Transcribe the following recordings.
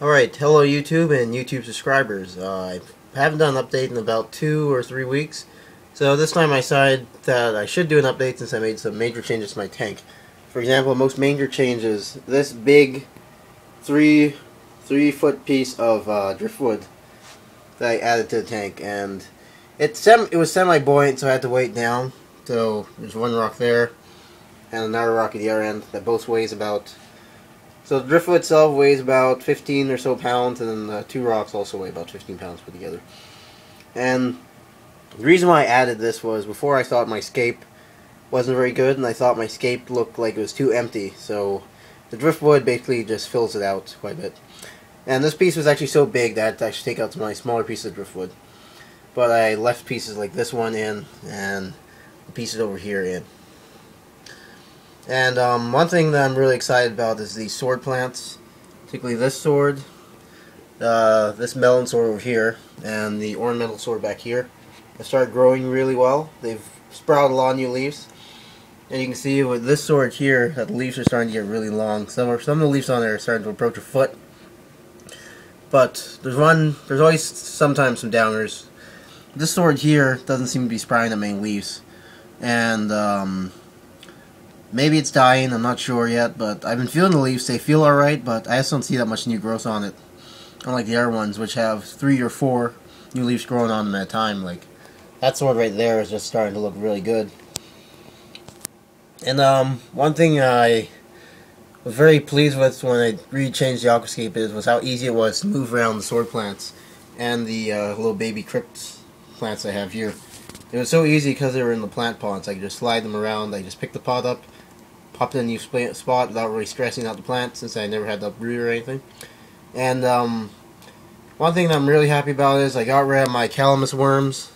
Alright, hello YouTube and YouTube subscribers. I haven't done an update in about 2 or 3 weeks, so this time I decided that I should do an update since I made some major changes to my tank. For example, most major changes, this big 3 foot piece of driftwood that I added to the tank, and it was semi-buoyant, so I had to weight down. So there's one rock there and another rock at the other end that both weighs about. So the driftwood itself weighs about 15 or so pounds, and then the two rocks also weigh about 15 pounds put together. And the reason why I added this was before I thought my scape wasn't very good, and I thought my scape looked like it was too empty. So the driftwood basically just fills it out quite a bit. And this piece was actually so big that I had to actually take out some of my smaller pieces of driftwood. But I left pieces like this one in, and the pieces over here in. And one thing that I'm really excited about is these sword plants, particularly this sword, this melon sword over here, and the ornamental sword back here. They started growing really well. They've sprouted a lot of new leaves, and you can see with this sword here that the leaves are starting to get really long. Some of the leaves on there are starting to approach a foot. But there's always sometimes some downers. This sword here doesn't seem to be sprouting that many leaves, and maybe it's dying, I'm not sure yet, but I've been feeling the leaves. They feel alright, but I just don't see that much new growth on it. Unlike the other ones, which have 3 or 4 new leaves growing on them at a time. Like, that sword right there is just starting to look really good. And one thing I was very pleased with when I re-changed the aquascape was how easy it was to move around the sword plants and the little baby crypt plants I have here. It was so easy because they were in the plant pots. I could just slide them around. I just picked the pot up, popped it in a new spot without really stressing out the plant, since I never had to uproot or anything. And one thing that I'm really happy about is I got rid of my calamus worms.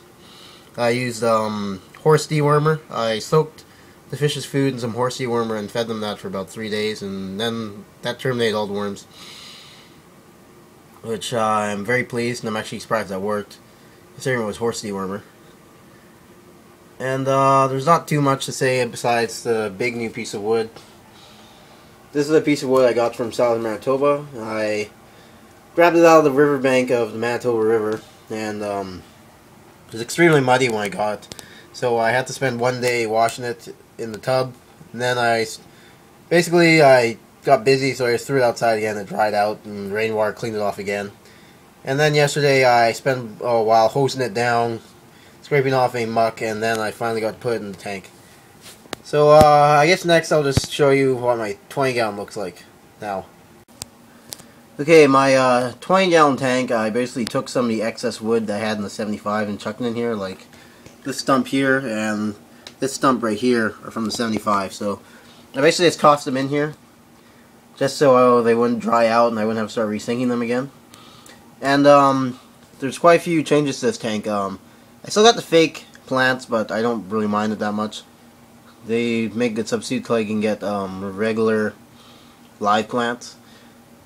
I used horse dewormer. I soaked the fish's food in some horse dewormer and fed them that for about 3 days, and then that terminated all the worms, which I'm very pleased, and I'm actually surprised that worked, considering it was horse dewormer. And there's not too much to say besides the big new piece of wood. This is a piece of wood I got from southern Manitoba. I grabbed it out of the riverbank of the Manitoba River, and it was extremely muddy when I got it. So I had to spend 1 day washing it in the tub, and then I got busy, so I just threw it outside again. It dried out, and rainwater cleaned it off again. And then yesterday I spent a while hosing it down, scraping off any muck, and then I finally got to put it in the tank. So I guess next I'll just show you what my 20-gallon looks like now. Okay, my 20-gallon tank, I basically took some of the excess wood that I had in the 75 and chucked it in here. Like this stump here and this stump right here are from the 75. So I basically just tossed them in here just so they wouldn't dry out and I wouldn't have to start resinking them again. And there's quite a few changes to this tank. I still got the fake plants, but I don't really mind it that much. They make good substitute so I can get regular live plants.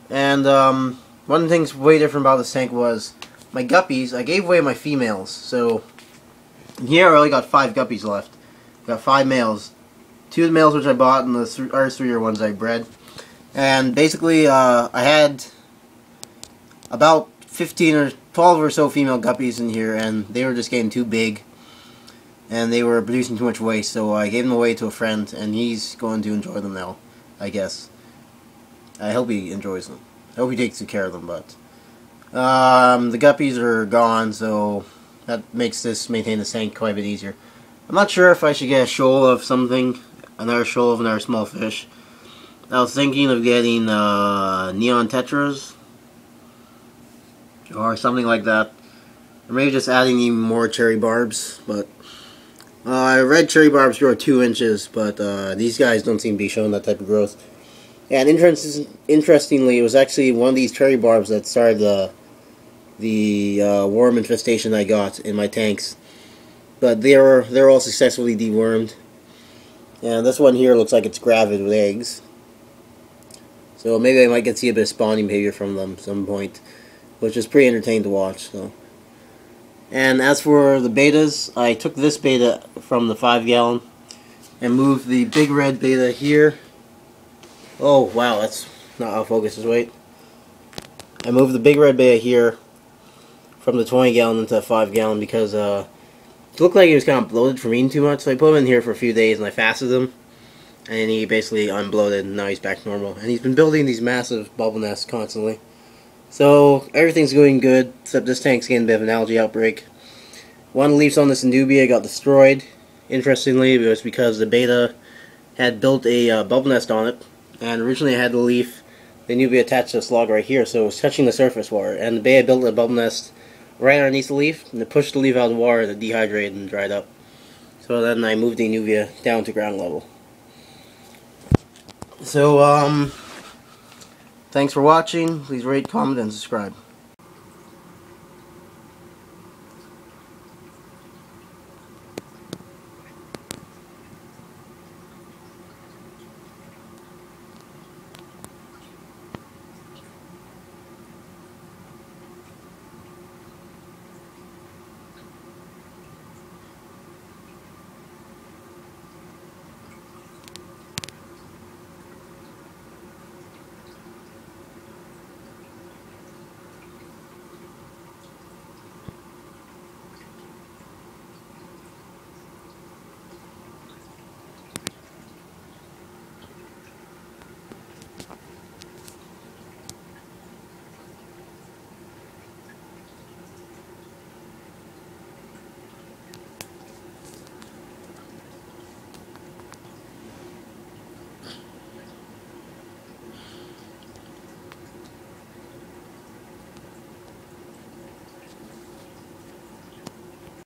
And one of the things way different about this tank was my guppies. I gave away my females, so here I only got 5 guppies left. Got 5 males. 2 of the males which I bought, and the other 3 are ones I bred. And basically I had about 15 or 12 or so female guppies in here, and they were just getting too big and they were producing too much waste, so I gave them away to a friend, and he's going to enjoy them now, I guess. I hope he enjoys them. I hope he takes good care of them, but the guppies are gone, so that makes maintain this tank quite a bit easier. I'm not sure if I should get a shoal of something, another shoal of another small fish. I was thinking of getting neon tetras or something like that, or maybe just adding even more cherry barbs. But red cherry barbs grow 2 inches, but these guys don't seem to be showing that type of growth. And interestingly, it was actually one of these cherry barbs that started the worm infestation I got in my tanks. But they're all successfully dewormed. And this one here looks like it's gravid with eggs. So maybe I might get to see a bit of spawning behavior from them at some point, which is pretty entertaining to watch. So. And as for the betas, I took this beta from the 5-gallon and moved the big red beta here. Oh wow, that's not how focus is. Wait. I moved the big red bay here from the 20 gallon into a 5 gallon because it looked like he was kind of bloated from eating too much, so I put him in here for a few days and I fasted him, and he basically unbloated and now he's back to normal. And he's been building these massive bubble nests constantly. So everything's going good, except this tank's getting a bit of an algae outbreak. One of the leaves on this Nubia got destroyed. Interestingly, it was because the beta had built a bubble nest on it, and originally I had the leaf, the Nubia attached to this log right here, so it was touching the surface water, and the beta built a bubble nest right underneath the leaf, and it pushed the leaf out of the water, and it dehydrated and dried up. So then I moved the Nubia down to ground level. So, thanks for watching. Please rate, comment, and subscribe.